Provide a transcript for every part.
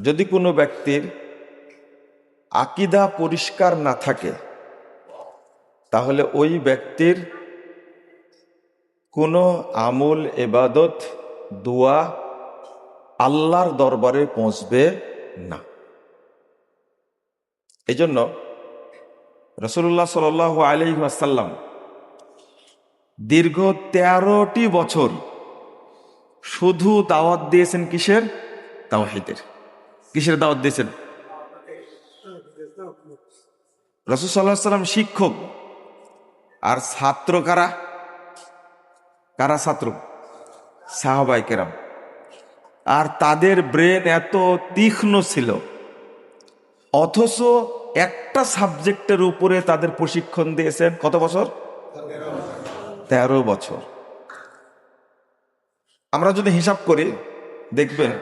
যদি কোনো ব্যক্তির আকীদা পরিষ্কার না থাকে, তাহলে ওই ব্যক্তির কোনো আমল, ইবাদত, দোয়া আল্লাহর দরবারে পৌঁছবে না। এই জন্য রাসূলুল্লাহ সাল্লাল্লাহু আলাইহি ওয়াসাল্লাম দীর্ঘ 13টি বছর শুধু দাওয়াত দিয়েছেন কিসের? তাওহীদের। কিসের দাওয়াত দিয়েছেন? রাসূল সাল্লাল্লাহু আলাইহি ওয়াসাল্লাম শিক্ষক, আর ছাত্র কারা? কারা ছাত্র? সাহাবায়ে কেরাম। আর তাদের ব্রেন এত তীক্ষ্ণ ছিল, অথচ একটা সাবজেক্টের উপরে তাদের প্রশিক্ষণ দিয়েছেন কত বছর? 13 বছর। আমরা যদি হিসাব করি দেখবেন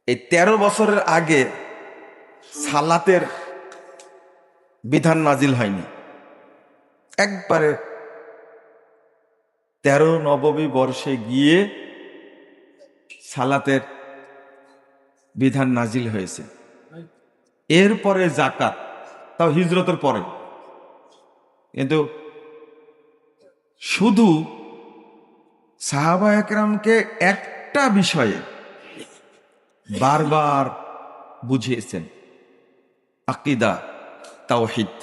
এই 13 বছরের আগে সালাতের বিধান নাজিল হয়নি। একবারে 13 নববী বর্ষে গিয়ে সালাতের বিধান নাজিল হয়েছে। এরপরে যাকাত, তাও হিজরতের পরে। কিন্তু শুধু সাহাবায়ে কেরামকে একটা বিষয়ে বারবার বুঝিয়েছেন, আকীদা, তাওহীদ।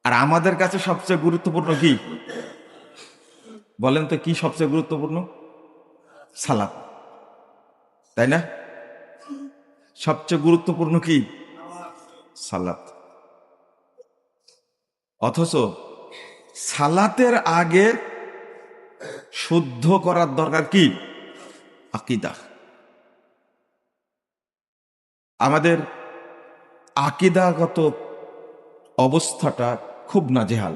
আর আমাদের কাছে সবচেয়ে গুরুত্বপূর্ণ কি বলেন তো? কি সবচেয়ে গুরুত্বপূর্ণ? সালাত, তাই না? সবচেয়ে গুরুত্বপূর্ণ কি? সালাত। অথচ সালাতের আগে শুদ্ধ করার দরকার কি? আকীদা। আমাদের আকীদাগত অবস্থাটা খুব নাজেহাল।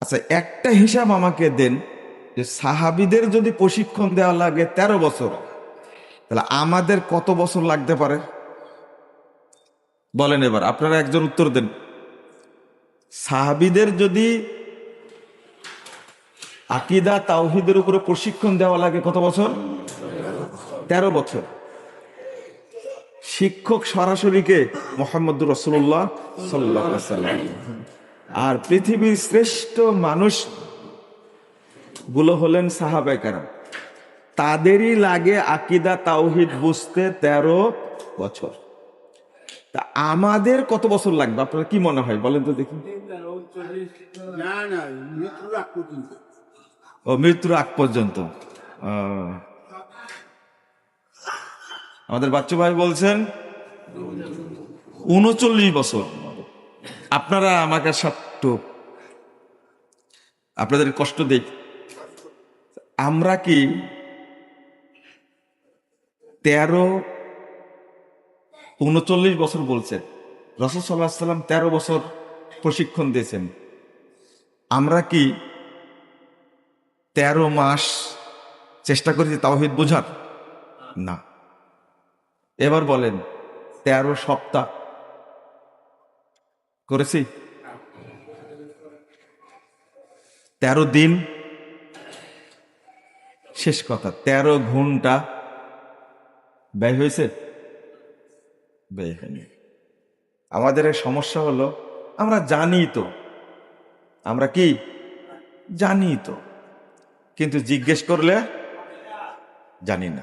আচ্ছা, একটা হিসাব আমাকে দেন যে সাহাবীদের যদি প্রশিক্ষণ দেওয়া লাগে 13 বছর, তাহলে আমাদের কত বছর লাগতে পারে বলেন? এবার আপনারা একজন উত্তর দেন। সাহাবীদের যদি আকীদা তাওহীদের উপরে প্রশিক্ষণ দেওয়া লাগে কত বছর? 13 বছর। শিক্ষক সরাসরি কে? মুহাম্মদুর রাসূলুল্লাহ সাল্লাল্লাহু আলাইহি ওয়াসাল্লাম। আর পৃথিবীর শ্রেষ্ঠ মানুষ গুলো হলেন সাহাবায়ে কেরাম। তাদেরই লাগে আকীদা তাওহীদ বুঝতে 13 বছর। তা আমাদের কত বছর লাগবে আপনার কি মনে হয় বলেন তো দেখি? ও, মৃত্যুর আগ পর্যন্ত। আমাদের বাচ্চু ভাই বলছেন 39 বছর। আপনারা আমাকে একটু আপনাদের কষ্ট দেই। আমরা কি 39 বছর বলছেন, রাসূল সাল্লাল্লাহু আলাইহি ওয়াসাল্লাম 13 বছর প্রশিক্ষণ দিয়েছেন, আমরা কি 13 মাস চেষ্টা করেছি তাওহীদ বোঝার? না। এবার বলেন 13 সপ্তাহ করেছি? 13 দিন? শেষ কথা, 13 ঘন্টা ব্যয় হয়েছে? ব্যয় হয়নি। আমাদের এই সমস্যা হলো আমরা জানি তো, আমরা কি জানি তো, কিন্তু জিজ্ঞেস করলে জানি না।